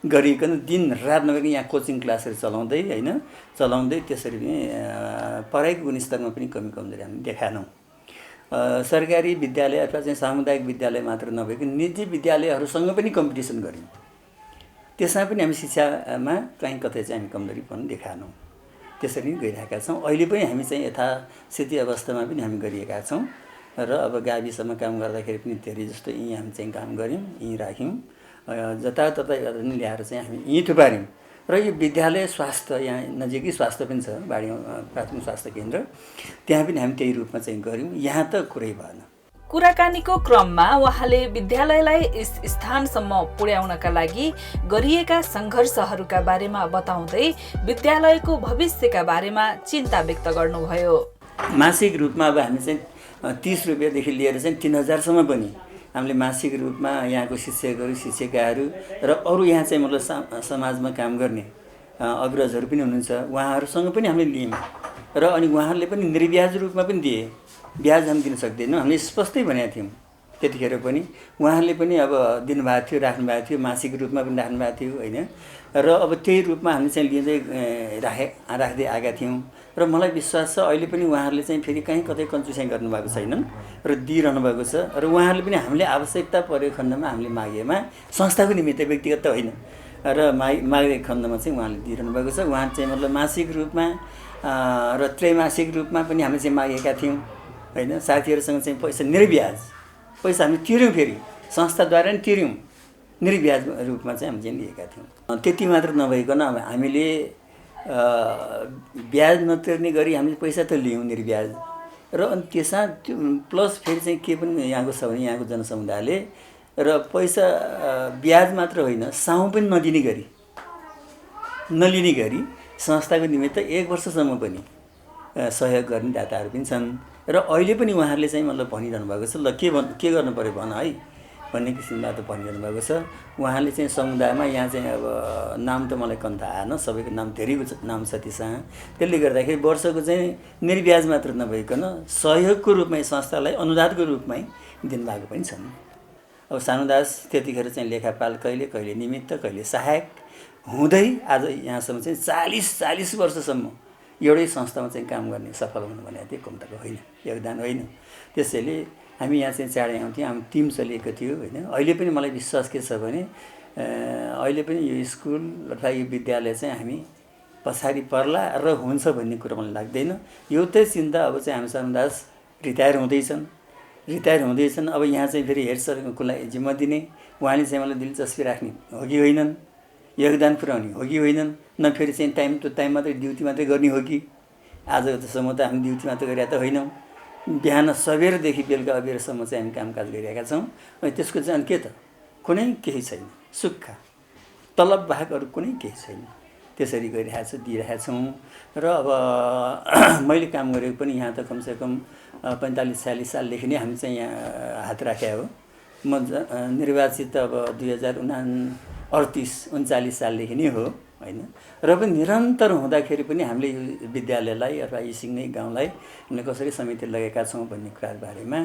गरिकन दिन रात नगरी यहाँ कोचिङ क्लासहरू चलाउँदै त्यसरी पनि पढाइको गुणस्तरमा पनि कमजोरी हामी देखाएनौँ। सरकारी विद्यालय अथवा चाहिँ सामुदायिक विद्यालय मात्र नभएको निजी विद्यालयहरूसँग पनि कम्पिटिसन गऱ्यौँ, त्यसमा पनि हामी शिक्षामा कहीँ कतै चाहिँ हामी कमजोरी पनि देखाएनौँ। त्यसरी नै गइरहेका छौँ। अहिले पनि हामी चाहिँ यथास्थिति अवस्थामा पनि हामी गरिएका छौँ र अब गाविसमा काम गर्दाखेरि पनि धेरै जस्तो यहीँ हामी चाहिँ काम गऱ्यौँ, यहीँ राख्यौँ, जताततै ल्याएर चाहिँ हामी यहीँ थुपार्यौँ। र यो विद्यालय स्वास्थ्य यहाँ नजिकै स्वास्थ्य पनि छ, बाडी प्राथमिक स्वास्थ्य केन्द्र, त्यहाँ पनि हामी त्यही रूपमा चाहिँ गऱ्यौँ। यहाँ त कुरै भएन। कुराकानीको क्रममा उहाँले विद्यालयलाई यस स्थानसम्म पुर्याउनका लागि गरिएका सङ्घर्षहरूका बारेमा बताउँदै विद्यालयको भविष्यका बारेमा चिन्ता व्यक्त गर्नुभयो। मासिक रूपमा अब हामी चाहिँ 30 रुपियाँदेखि लिएर चाहिँ 3000सम्म पनि हामीले मासिक रूपमा यहाँको शिक्षकहरू शिक्षिकाहरू र अरू यहाँ चाहिँ मतलब समाजमा काम गर्ने अग्रजहरू पनि हुनुहुन्छ, उहाँहरूसँग पनि हामीले लियौँ र अनि उहाँहरूले पनि निर्ब्याज रूपमा पनि दिए। ब्याज हामी दिन सक्दैनौँ, हामीले स्पष्टै भनेका थियौँ त्यतिखेर पनि। उहाँहरूले पनि अब दिनुभएको थियो, राख्नुभएको थियो, मासिक रूपमा पनि राख्नुभएको थियो होइन। र अब त्यही रूपमा हामीले चाहिँ लिँदै राख्दै आएका थियौँ र मलाई विश्वास छ अहिले पनि उहाँहरूले चाहिँ फेरि कहीँ कतै कन्जुसाइ गर्नुभएको छैनन् र दिइरहनु भएको छ। र उहाँहरूले पनि हामीले आवश्यकता परेको खण्डमा हामीले मागेमा संस्थाको निमित्त व्यक्तिगत त होइन र मागेको खण्डमा चाहिँ उहाँले दिइरहनु भएको छ। उहाँ चाहिँ मतलब मासिक रूपमा र त्रैमासिक रूपमा पनि हामीले चाहिँ मागेका थियौँ होइन। साथीहरूसँग चाहिँ पैसा निर्ब्याज पैसा हामी तिर्यौँ, फेरि संस्थाद्वारा नि तिर्यौँ, निर्ब्याज रूपमा चाहिँ हामी चाहिँ लिएका थियौँ। त्यति मात्र नभइकन अब हामीले ब्याज नतिर्ने गरी हामीले पैसा त लियौँ निर्ब्याज र अनि त्यसमा प्लस फेरि चाहिँ के पनि यहाँको छ भने यहाँको जनसमुदायले र पैसा ब्याज मात्र होइन साउँ पनि नलिने गरी संस्थाको निमित्त 1 वर्षसम्म पनि सहयोग गर्ने दाताहरू पनि छन् र अहिले पनि उहाँहरूले चाहिँ मतलब भनिरहनु भएको छ, ल के गर्नु पऱ्यो भन है भन्ने किसिममा त भनिरहनु भएको छ। उहाँले चाहिँ समुदायमा यहाँ चाहिँ अब नाम त मलाई कन्थ आएन, सबैको नाम धेरैको नाम छ त्यसँग। त्यसले गर्दाखेरि वर्षको चाहिँ निर्ब्याज मात्र नभइकन सहयोगको रूपमै संस्थालाई अनुदानको रूपमै दिनुभएको पनि छन्। अब सानुदास त्यतिखेर चाहिँ लेखापाल कहिले निमित्त कहिले सहायक हुँदै आज यहाँसम्म चाहिँ 40 वर्षसम्म एउटै संस्थामा चाहिँ काम गर्ने सफल हुनु भनेको चाहिँ कम्ताको होइन, योगदान होइन। त्यसैले हामी यहाँ चाहिँ चाँडै आउँथ्यौँ, हामी टिम चलिएको थियो होइन। अहिले पनि मलाई विश्वास के छ भने अहिले पनि यो स्कुल अथवा यो विद्यालय चाहिँ हामी पछाडि पर्ला र हुन्छ भन्ने कुरो मलाई लाग्दैन। एउटै चिन्ता अब चाहिँ हामी सानुदास रिटायर हुँदैछन्। अब यहाँ चाहिँ फेरि हेड सरको लागि जिम्मा दिने, उहाँले चाहिँ मलाई दिलचस्पी राख्ने हो कि होइनन्, योगदान पुर्याउने हो कि होइनन्, न फेरि चाहिँ टाइम टु टाइम मात्रै ड्युटी मात्रै गर्ने हो कि। आजसम्म त हामी ड्युटी मात्रै गरेका त होइनौँ, बिहान सबेरदेखि बेलुका अबेरसम्म चाहिँ हामी कामकाज गरिरहेका छौँ। अनि त्यसको चाहिँ के त कुनै केही छैन, सुक्खा तलब बाहेक अरू कुनै केही छैन। त्यसरी गरिरहेको छु, दिइरहेका छौँ। र अब मैले काम गरेको पनि यहाँ त कमसेकम 45-46 सालदेखि नै हामी चाहिँ यहाँ हात राखेको हो। म निर्वाचित अब 2038-39 सालदेखि नै हो होइन। र पनि निरन्तर हुँदाखेरि पनि हामीले यो विद्यालयलाई अथवा यी सिङ्गै गाउँलाई हामीले कसरी समिति लगाएका छौँ भन्ने कुराको बारेमा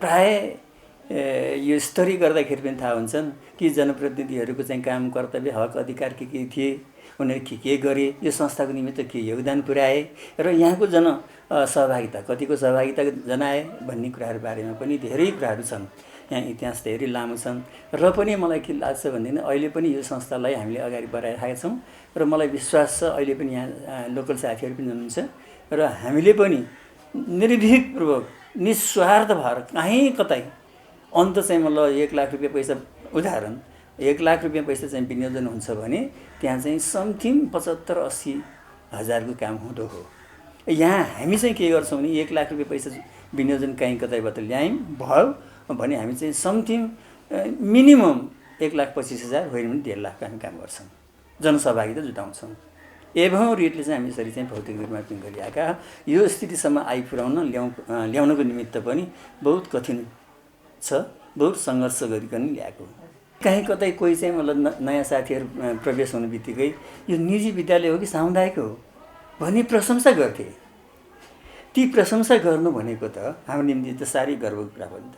प्राय यो स्तरीय गर्दाखेरि पनि थाहा हुन्छन् कि जनप्रतिनिधिहरूको चाहिँ काम कर्तव्य हक अधिकार के थिए, उनीहरू के गरे, यो संस्थाको निमित्त के योगदान पुर्याए र यहाँको सहभागिता कतिको सहभागिता जनाए भन्ने कुराहरू बारेमा पनि धेरै कुराहरू छन्। यहाँ इतिहास धेरै लामो छन् र पनि मलाई के लाग्छ भन्दाखेरि अहिले पनि यो संस्थालाई हामीले अगाडि बढाइरहेका छौँ र मलाई विश्वास छ अहिले पनि यहाँ लोकल साथीहरू पनि हुनुहुन्छ र हामीले पनि निर्भीकपूर्वक निस्वार्थ भएर कहीँ कतै अन्त चाहिँ मतलब 1 लाख रुपियाँ पैसा उदाहरण 1 लाख रुपियाँ पैसा चाहिँ विनियोजन हुन्छ भने त्यहाँ चाहिँ समथिङ 75-80 हजारको काम हुँदो हो। यहाँ हामी चाहिँ के गर्छौँ भने 1 लाख रुपियाँ पैसा विनियोजन कहीँ कतैबाट ल्यायौँ भयो भने हामी चाहिँ समथिङ मिनिमम 1,25,000 होइन भने 1.5 लाख हामी काम गर्छौँ, जनसहभागिता जुटाउँछौँ। एवं रेटले चाहिँ हामी यसरी चाहिँ भौतिक निर्माण पनि गरिरहेका। यो स्थितिसम्म ल्याउनको निमित्त पनि बहुत कठिन छ, बहुत सङ्घर्ष गरिकन ल्याएको। कहीँ कतै कोही चाहिँ मतलब नयाँ साथीहरू प्रवेश हुने बित्तिकै यो निजी विद्यालय हो कि सामुदायिक हो भन्ने प्रशंसा गर्थे। ती प्रशंसा गर्नु भनेको त हाम्रो निम्ति त साह्रै गर्वको कुरा हो नि त,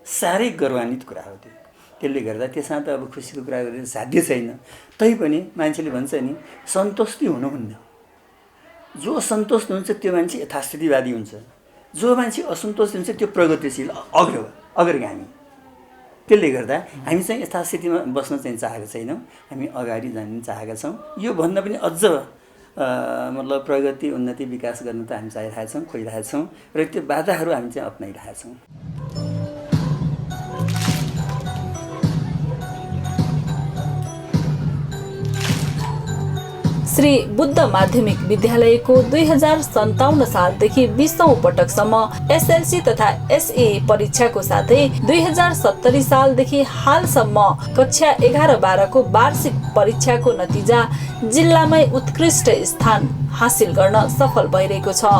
साह्रै गौरवान्वित कुरा हो त्यो। त्यसले गर्दा त्यसमा त अब खुसीको कुरा गरेर साध्य छैन। तैपनि मान्छेले भन्छ नि सन्तुष्टि हुनुहुन्न। जो सन्तुष्ट हुन्छ त्यो मान्छे यथास्थितिवादी हुन्छ, जो मान्छे असन्तुष्ट हुन्छ त्यो प्रगतिशील अग्रगामी। त्यसले गर्दा हामी चाहिँ यथास्थितिमा बस्न चाहिँ चाहेका छैनौँ, हामी अगाडि जान चाहेका छौँ। यो भन्दा पनि अझ मतलब प्रगति उन्नति विकास गर्न त हामी चाहिरहेका छौँ, खोजिरहेका छौँ र त्यो बाधाहरू हामी चाहिँ अपनाइरहेका छौँ। श्री बुद्ध माध्यमिक विद्यालयको 2057 सालदेखि 20औं पटकसम्म एसएलसी तथा एसए परीक्षाको साथै 2070 सालदेखि हालसम्म कक्षा 11-12 को वार्षिक परीक्षाको नतिजा जिल्लामै उत्कृष्ट स्थान हासिल गर्न सफल भइरहेको छ।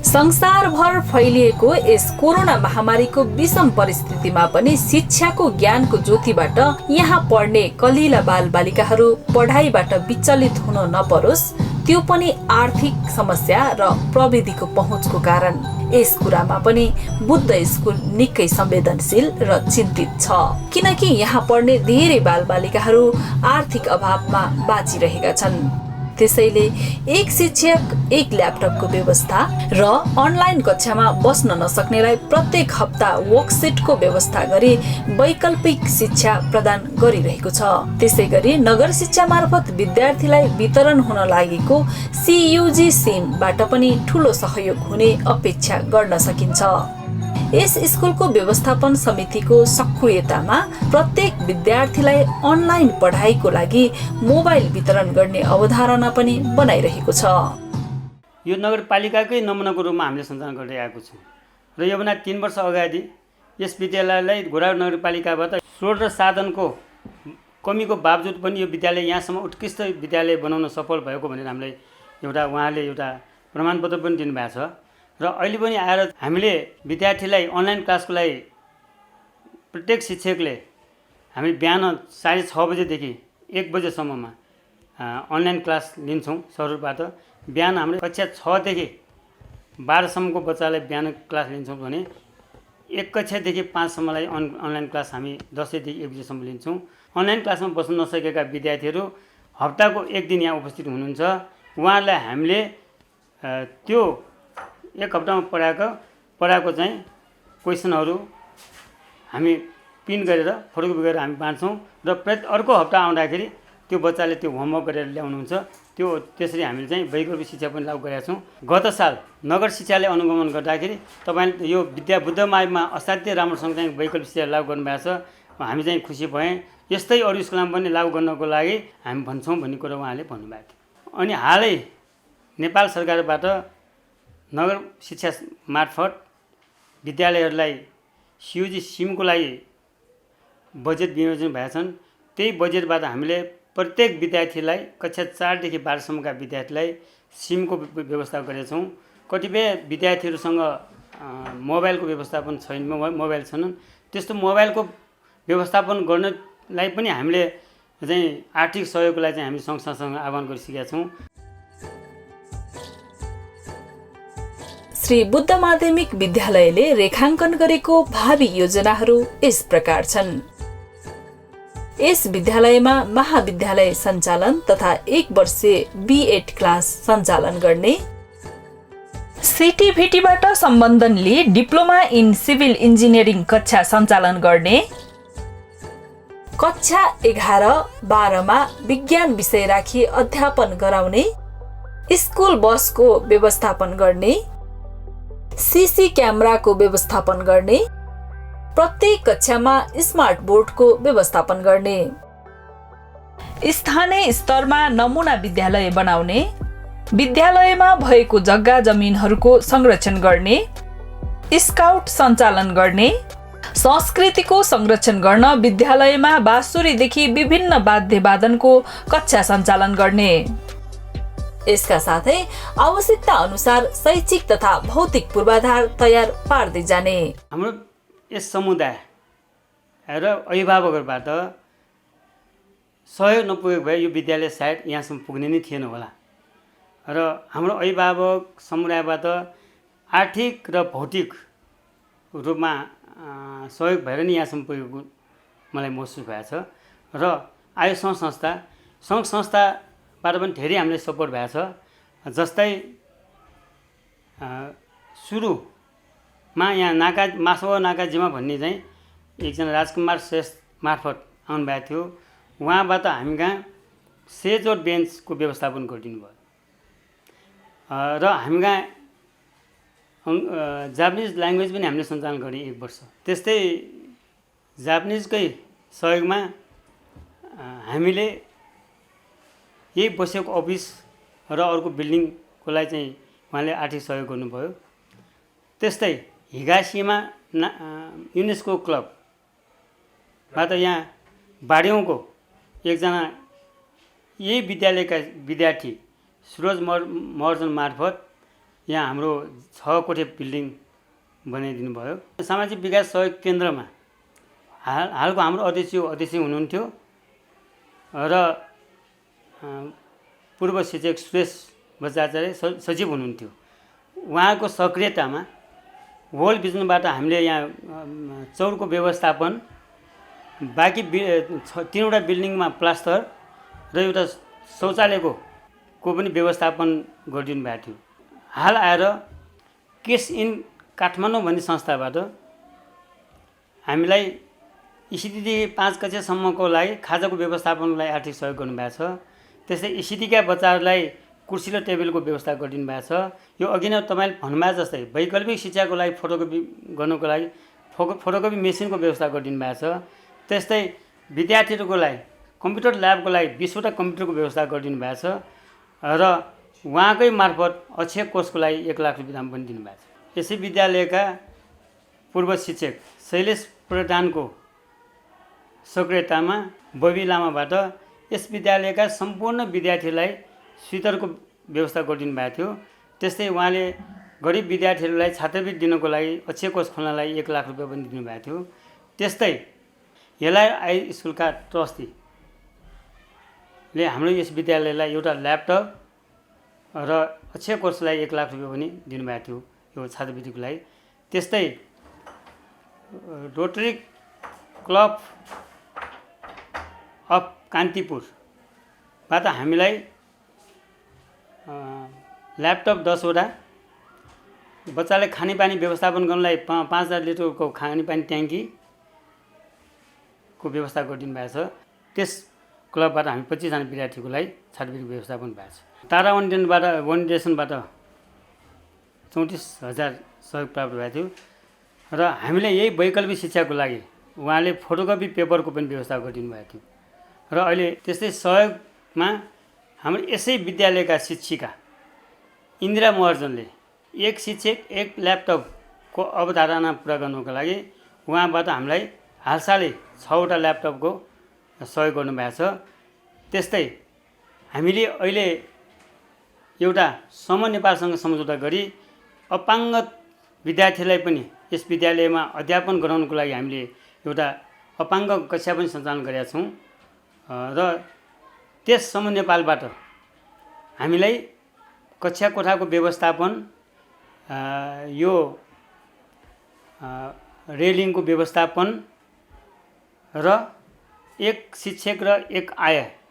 संसारभर फैलिएको यस कोरोना महामारीको विषम परिस्थितिमा पनि शिक्षाको ज्ञानको ज्योतिबाट यहाँ पढ्ने कलिला बालबालिकाहरू पढाइबाट विचलित हुन नपरोस्, त्यो पनि आर्थिक समस्या र प्रविधिको पहुँचको कारण। यस कुरामा पनि बुद्ध स्कुल निकै संवेदनशील र चिन्तित छ, किनकि यहाँ पढ्ने धेरै बालबालिकाहरू आर्थिक अभावमा बाँचिरहेका छन्। त्यसैले एक शिक्षक एक ल्यापटपको व्यवस्था र अनलाइन कक्षामा बस्न नसक्नेलाई प्रत्येक हप्ता वर्कसिटको व्यवस्था गरी वैकल्पिक शिक्षा प्रदान गरिरहेको छ। त्यसैगरी नगर शिक्षा मार्फत विद्यार्थीलाई वितरण हुन लागेको CUG सिमबाट पनि ठूलो सहयोग हुने अपेक्षा गर्न सकिन्छ। यस स्कुलको व्यवस्थापन समितिको सक्रियतामा प्रत्येक विद्यार्थीलाई अनलाइन पढाइको लागि मोबाइल वितरण गर्ने अवधारणा पनि बनाइरहेको छ। यो नगरपालिकाकै नमुनाको रूपमा हामीले सञ्चालन गर्दै आएको छौँ र योभन्दा 3 वर्ष अगाडि यस विद्यालयलाई घोराड नगरपालिकाबाट स्रोत र साधनको कमीको बावजुद पनि यो विद्यालय यहाँसम्म उत्कृष्ट विद्यालय बनाउन सफल भएको भनेर हामीलाई उहाँले एउटा प्रमाणपत्र पनि दिनुभएको छ। र अहिले पनि आएर हामीले विद्यार्थीलाई अनलाइन क्लासको लागि प्रत्येक शिक्षकले हामी बिहान 6:30 बजेदेखि 1 बजेसम्ममा अनलाइन क्लास लिन्छौँ स्वरूपबाट। बिहान हामीले कक्षा 6 देखि 12 सम्मको बच्चालाई बिहान क्लास लिन्छौँ भने 1 कक्षादेखि 5 सम्मलाई अनलाइन क्लास हामी 10 देखि 1 बजेसम्म लिन्छौँ। अनलाइन क्लासमा बस्न नसकेका विद्यार्थीहरू हप्ताको 1 दिन यहाँ उपस्थित हुनुहुन्छ। उहाँहरूलाई हामीले त्यो 1 हप्तामा पढाएको चाहिँ क्वेसनहरू हामी प्रिन्ट गरेर फोटोकपी गरेर हामी बाँड्छौँ र अर्को हप्ता आउँदाखेरि त्यो बच्चाले त्यो होमवर्क गरेर ल्याउनुहुन्छ। त्यसरी हामीले चाहिँ वैकल्पिक शिक्षा पनि लागू गरेका छौँ। गत साल नगर शिक्षाले अनुगमन गर्दाखेरि तपाईँले यो बुद्ध मार्गमा असाध्यै राम्रोसँग चाहिँ वैकल्पिक शिक्षा लागू गर्नुभएको छ। हामी चाहिँ खुसी भयौँ। यस्तै अरू स्कुलमा पनि लागू गर्नको लागि हामी भन्छौँ भन्ने कुरा उहाँले भन्नुभएको थियो। अनि हालै नेपाल सरकारबाट नगर शिक्षा मार्फत विद्यालयहरूलाई CUG सिमको लागि बजेट विनियोजन भएका छन्। त्यही बजेटबाट हामीले प्रत्येक विद्यार्थीलाई कक्षा 4 देखि 12 सम्मका विद्यार्थीलाई सिमको व्यवस्था गरेका छौँ। कतिपय विद्यार्थीहरूसँग मोबाइलको व्यवस्थापन छैन, मोबाइल छैनन्। त्यस्तो मोबाइलको व्यवस्थापन गर्नलाई पनि हामीले चाहिँ आर्थिक सहयोगको लागि चाहिँ हामी संस्थासँग आह्वान गरिसकेका छौँ। श्री बुद्ध माध्यमिक विद्यालयले रेखाङ्कन गरेको भावी योजनाहरू यस प्रकार छन्। यस विद्यालयमा महाविद्यालय सञ्चालन तथा 1 वर्षीय B.Ed क्लास सञ्चालन गर्ने, CTVTबाट सम्बन्धन लिई डिप्लोमा इन सिभिल इन्जिनियरिङ कक्षा सञ्चालन गर्ने, कक्षा 11-12 मा विज्ञान विषय राखी अध्यापन गराउने, स्कुल बसको व्यवस्थापन गर्ने, CC क्यामेराको व्यवस्थापन गर्ने, प्रत्येक कक्षामा स्मार्ट बोर्डको व्यवस्थापन गर्ने, स्थानीय स्तरमा नमुना विद्यालय बनाउने, विद्यालयमा भएको जग्गा जमिनहरूको संरक्षण गर्ने, स्काउट सञ्चालन गर्ने, संस्कृतिको संरक्षण गर्न विद्यालयमा बाँसुरीदेखि विभिन्न वाद्यवादनको कक्षा सञ्चालन गर्ने। यसका साथै आवश्यकता अनुसार शैक्षिक तथा भौतिक पूर्वाधार तयार पार्दै जाने। हाम्रो यस समुदाय र अभिभावकहरूबाट सहयोग नपुगेको भए यो विद्यालय सायद यहाँसम्म पुग्ने नै थिएन होला। र हाम्रो अभिभावक समुदायबाट आर्थिक र भौतिक रूपमा सहयोग भएर नै यहाँसम्म पुगेको मलाई महसुस भएको छ। र आयो सङ्घ संस्थाबाट पनि धेरै हामीलाई सपोर्ट भएको छ। जस्तै सुरुमा यहाँ मासव नाकाजीमा भन्ने चाहिँ एकजना राजकुमार श्रेष्ठ मार्फत आउनुभएको थियो। उहाँबाट हामी कहाँ सेजोट बेन्चको व्यवस्थापन गरिदिनु भयो र हामी कहाँ जापानिज ल्याङ्ग्वेज पनि हामीले सञ्चालन गरेँ 1 वर्ष। त्यस्तै जापानिजकै सहयोगमा हामीले यही बसेको अफिस र अर्को बिल्डिङको लागि चाहिँ उहाँले आर्थिक सहयोग गर्नुभयो। त्यस्तै हिगासीमा युनेस्को क्लबबाट यहाँ बाड्यौँको एकजना यही विद्यालयका विद्यार्थी सुरज महर्जन मार्फत यहाँ हाम्रो 6 कोठे बिल्डिङ बनाइदिनु भयो। सामाजिक विकास सहयोग केन्द्रमा हालको हाम्रो अध्यक्ष हुनुहुन्थ्यो र पूर्व शिक्षक सुरेश बच्चाचार्य सचिव हुनुहुन्थ्यो। उहाँको सक्रियतामा वर्ल्ड भिजनबाट हामीले यहाँ चौरको व्यवस्थापन, बाँकी 3वटा बिल्डिङमा प्लास्टर र एउटा शौचालयको पनि व्यवस्थापन गरिदिनु भएको थियो। हाल आएर केस इन काठमाडौँ भन्ने संस्थाबाट हामीलाई इसिटीदेखि 5 कक्षासम्मको लागि खाजाको व्यवस्थापनको लागि आर्थिक सहयोग गर्नुभएको छ। त्यस्तै इसिटीका बच्चाहरूलाई कुर्सी र टेबलको व्यवस्था गरिदिनु भएको छ। यो अघि नै तपाईँले भन्नुभएको जस्तै वैकल्पिक शिक्षाको लागि फोटोकपी गर्नको लागि फोटोकपी मेसिनको व्यवस्था गरिदिनु भएको छ। त्यस्तै विद्यार्थीहरूको लागि कम्प्युटर ल्याबको लागि 20वटा कम्प्युटरको व्यवस्था गरिदिनु भएको छ र उहाँकै मार्फत अक्षय कोषको लागि 1 लाख रुपियाँ पनि दिनुभएको छ। यसै विद्यालयका पूर्व शिक्षक शैलेश प्रधानको सक्रियतामा बबी लामाबाट यस विद्यालयका सम्पूर्ण विद्यार्थीलाई स्वेटरको व्यवस्था गरिदिनु भएको थियो। त्यस्तै उहाँले गरिब विद्यार्थीहरूलाई छात्रवृत्ति दिनको लागि अक्षय कोष खोल्नलाई 1 लाख रुपियाँ पनि दिनुभएको थियो। त्यस्तै हेलाइ हाई स्कुलका ट्रस्टीले हाम्रो यस विद्यालयलाई एउटा ल्यापटप र अक्षय कोषलाई 1 लाख रुपियाँ पनि दिनुभएको थियो यो छात्रवृत्तिको लागि। त्यस्तै रोटरी क्लब अफ कान्तिपुरबाट हामीलाई ल्यापटप 10वटा, बच्चालाई खानेपानी व्यवस्थापन गर्नलाई 5000 लिटरको खानेपानी ट्याङ्कीको व्यवस्था गरिदिनु भएको छ। त्यस क्लबबाट हामी 25 जना विद्यार्थीको लागि छात्रवृत्तिको व्यवस्थापन भएको छ। तारा वनडेसनबाट 34,000 सहयोग प्राप्त भएको थियो र हामीले यही वैकल्पिक शिक्षाको लागि उहाँले फोटोकपी पेपरको पनि व्यवस्था गरिदिनु भएको थियो। र अहिले त्यस्तै सहयोगमा हाम्रो यसै विद्यालयका शिक्षिका इन्दिरा महर्जनले 1 शिक्षक 1 ल्यापटपको अवधारणा पुरा गर्नुको लागि उहाँबाट हामीलाई हालसालै 6वटा ल्यापटपको सहयोग गर्नुभएको छ। त्यस्तै हामीले अहिले एउटा सम नेपालसँग सम्झौता गरी अपाङ्ग विद्यार्थीलाई पनि यस विद्यालयमा अध्यापन गराउनको लागि हामीले एउटा अपाङ्ग कक्षा पनि सञ्चालन गरेका छौँ र त्यस सम नेपालबाट हामीलाई कक्षा कोठाको व्यवस्थापन, यो रेलिङको व्यवस्थापन र 1 शिक्षक र 1 आयको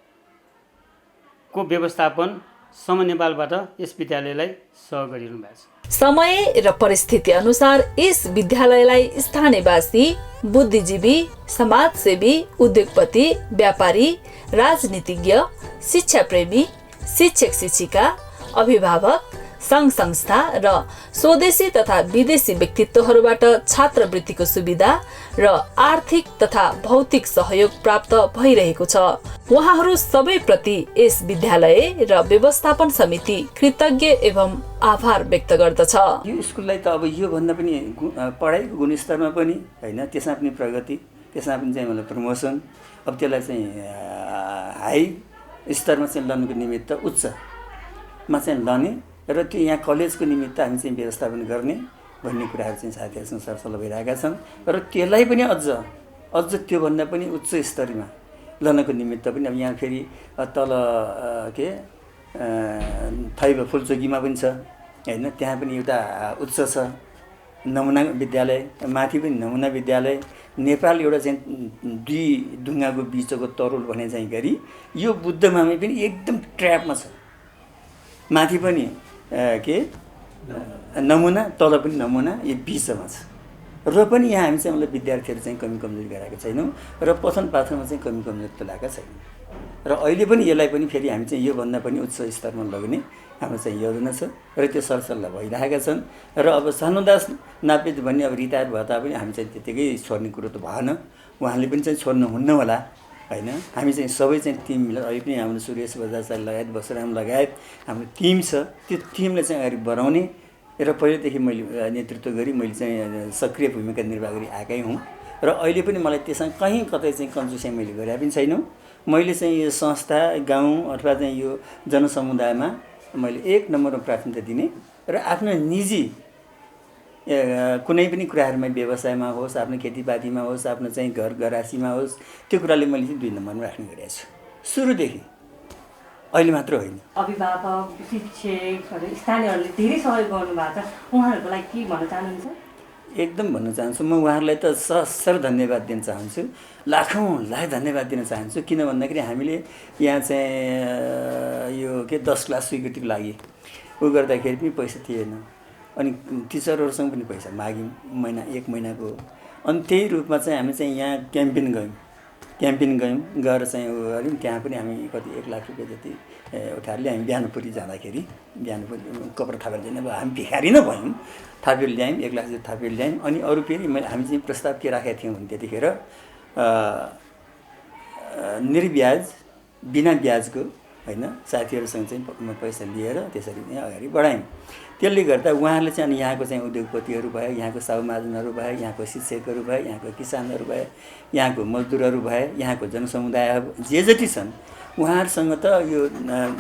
व्यवस्थापन सम नेपालबाट यस विद्यालयलाई सहयोग गरिदिनु भएको छ। समय र परिस्थिति अनुसार यस विद्यालयलाई स्थानीयवासी, बुद्धिजीवी, समाजसेवी, उद्योगपति, व्यापारी, राजनीतिज्ञ, शिक्षाप्रेमी, शिक्षक शिक्षिका, अभिभावक, सङ्घ संस्था र स्वदेशी तथा विदेशी व्यक्तित्वहरूबाट छात्रवृत्तिको सुविधा र आर्थिक तथा भौतिक सहयोग प्राप्त भइरहेको छ। उहाँहरू सबैप्रति यस विद्यालय र व्यवस्थापन समिति कृतज्ञ एवं आभार व्यक्त गर्दछ। यो स्कुललाई त अब योभन्दा पनि पढाइको गुणस्तरमा पनि होइन, त्यसमा पनि प्रगति, त्यसमा पनि चाहिँ मतलब प्रमोसन, अब त्यसलाई चाहिँ हाई स्तरमा चाहिँ लनको निमित्त उच्चमा चाहिँ लने र त्यो यहाँ कलेजको निमित्त हामी चाहिँ व्यवस्थापन गर्ने भन्ने कुराहरू चाहिँ साथीहरूसँग सरसल्लाह भइरहेका छन् र त्यसलाई पनि अझ अझ त्योभन्दा पनि उच्च स्तरमा लनको निमित्त पनि अब यहाँ फेरि तल के थैब फुलचोकीमा पनि छ होइन, त्यहाँ पनि एउटा उच्च छ नमुना विद्यालय, माथि पनि नमुना विद्यालय। नेपाल एउटा चाहिँ दुई ढुङ्गाको बिचको तरुल भने चाहिँ गरी यो बुद्धमामी पनि एकदम ट्र्यापमा छ। माथि पनि के नमुना, तल पनि नमुना, यो बिचमा छ। र पनि यहाँ हामी चाहिँ मतलब विद्यार्थीहरू चाहिँ कमी कमजोरी गराएका छैनौँ र पठन पाठनमा चाहिँ कमी कमजोरी त लगाएका छैनौँ। र अहिले पनि यसलाई पनि फेरि हामी चाहिँ योभन्दा पनि उच्च स्तरमा लग्ने हाम्रो चाहिँ योजना छ र त्यो सरसल्लाह भइरहेका छन्। र अब सानुदास नापित भन्ने अब रिटायर भए तापनि हामी चाहिँ त्यतिकै छोड्ने कुरो त भएन, उहाँले पनि चाहिँ छोड्नुहुन्न होला होइन। हामी चाहिँ सबै चाहिँ टिम मिलेर अहिले पनि हाम्रो सुरेश बजाचार्य लगायत बसराम लगायत हाम्रो टिम छ, त्यो टिमले चाहिँ अगाडि बढाउने र पहिलेदेखि मैले नेतृत्व गरी मैले चाहिँ सक्रिय भूमिका निर्वाह गरी आएकै हुँ। र अहिले पनि मलाई त्यसमा कहीँ कतै चाहिँ कन्जुसिया मैले गरे पनि छैन। मैले चाहिँ यो संस्था, गाउँ अथवा चाहिँ यो जनसमुदायमा मैले 1 नम्बरमा प्राथमिकता दिने र आफ्नो निजी कुनै पनि कुराहरूमा, व्यवसायमा होस्, आफ्नो खेतीपातीमा होस्, आफ्नो चाहिँ घर गरासीमा होस्, त्यो कुराले मैले चाहिँ 2 नम्बरमा राख्ने गरेको छु सुरुदेखि, अहिले मात्र होइन। अभिभावक, शिक्षकहरू, स्थानीयहरूले धेरै सहयोग गर्नुभएको छ, उहाँहरूको लागि के भन्न चाहनुहुन्छ? एकदम भन्न चाहन्छु म उहाँहरूलाई त सहस्र धन्यवाद दिन चाहन्छु, लाखौँलाई धन्यवाद दिन चाहन्छु। किन भन्दाखेरि हामीले यहाँ चाहिँ यो के 10 क्लास स्वीकृतिको लागि उ गर्दाखेरि पनि पैसा थिएन, अनि टिचरहरूसँग पनि पैसा माग्यौँ एक महिनाको। अनि त्यही रूपमा चाहिँ हामी चाहिँ यहाँ क्याम्पेन गयौँ, गएर चाहिँ गऱ्यौँ। त्यहाँ पनि हामी कति 1 लाख रुपियाँ जति उठाएर ल्यायौँ। बिहानपुरी जाँदाखेरि बिहानपुरी कपडा थापेर जाने, अब हामी भिखारी नै भयौँ, थापेर ल्यायौँ, 1 लाख जति थापेर ल्यायौँ। अनि अरू फेरि हामी चाहिँ प्रस्ताव के राखेका थियौँ भने त्यतिखेर निर्ब्याज बिना ब्याजको होइन साथीहरूसँग चाहिँ पैसा लिएर त्यसरी नै अगाडि बढायौँ। त्यसले गर्दा उहाँहरूले चाहिँ अनि यहाँको चाहिँ उद्योगपतिहरू भए, यहाँको साहु महाजनहरू भए, यहाँको शिक्षकहरू भए, यहाँको किसानहरू भए, यहाँको मजदुरहरू भए, यहाँको जनसमुदाय जे जति छन् उहाँहरूसँग त यो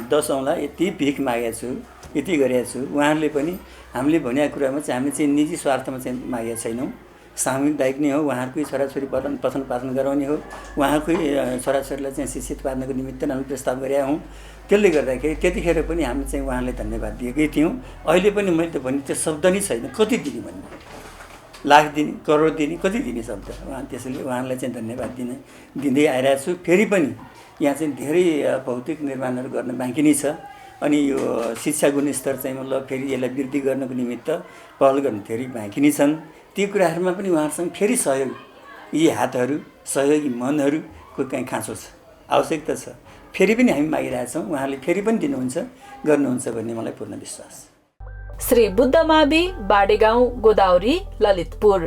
10 औँला यति भिख मागेको छु, यति गरेको छु। उहाँहरूले पनि हामीले भनेको कुरामा चाहिँ हामीले चाहिँ निजी स्वार्थमा चाहिँ मागेका छैनौँ, सामुदायिक नै हो। उहाँहरूकै छोराछोरी पठन पाठन गराउने हो, उहाँकै छोराछोरीलाई चाहिँ शिक्षित पार्नको निमित्त हामी प्रस्ताव गरेका हौँ। त्यसले गर्दाखेरि त्यतिखेर पनि हामी चाहिँ उहाँलाई धन्यवाद दिएकै थियौँ। अहिले पनि मैले त भने त्यो शब्द नै छैन, कति दिने भन्ने, लाख दिने, करोड दिने, कति दिने शब्द। त्यसैले उहाँलाई चाहिँ धन्यवाद दिँदै आइरहेको छु। फेरि पनि यहाँ चाहिँ धेरै भौतिक निर्माणहरू गर्न बाँकी नै छ। अनि यो शिक्षा गुणस्तर चाहिँ मतलब फेरि यसलाई वृद्धि गर्नको निमित्त पहल गर्न धेरै बाँकी नै छन्। ती कुराहरूमा पनि उहाँहरूसँग फेरि सहयोग, यी हातहरू, सहयोगी मनहरूको कहीँ खाँचो छ, आवश्यकता छ। फेरि पनि हामी मागिरहेछौँ, उहाँले फेरि पनि दिनुहुन्छ, गर्नुहुन्छ भन्ने मलाई पूर्ण विश्वास। श्री बुद्धमावि, बाडेगाउँ, गोदावरी, ललितपुर।